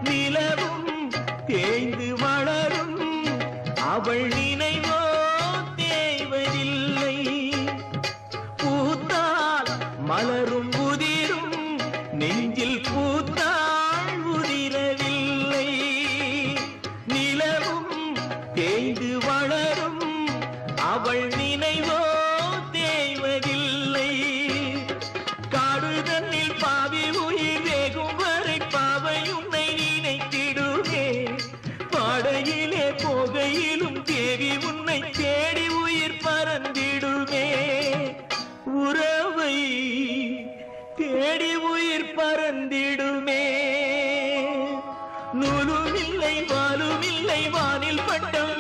நிலவும் தேய்ந்து வளரும் அவள் நினைவோ தேய்வதில்லை. பூத்தால் மலரும் உதிரும் நெஞ்சில் பூத்தாள் உதிரவில்லை. நிலவும் தேய்ந்து வளரும் அவள் நினைவோ தேய்வதில்லை. காடு தன்னில் பாவி உயிர் வேகும் வரை பாவை உன்னை நினைத்திடுமே. பாடையிலே போகையிலும் தேவி உன்னை தேடி உயிர் பறந்திடுமே. உறவை தேடி உயிர் பறந்திடுமே. நூலுமில்லை வாலுமில்லை வானில் பட்டம்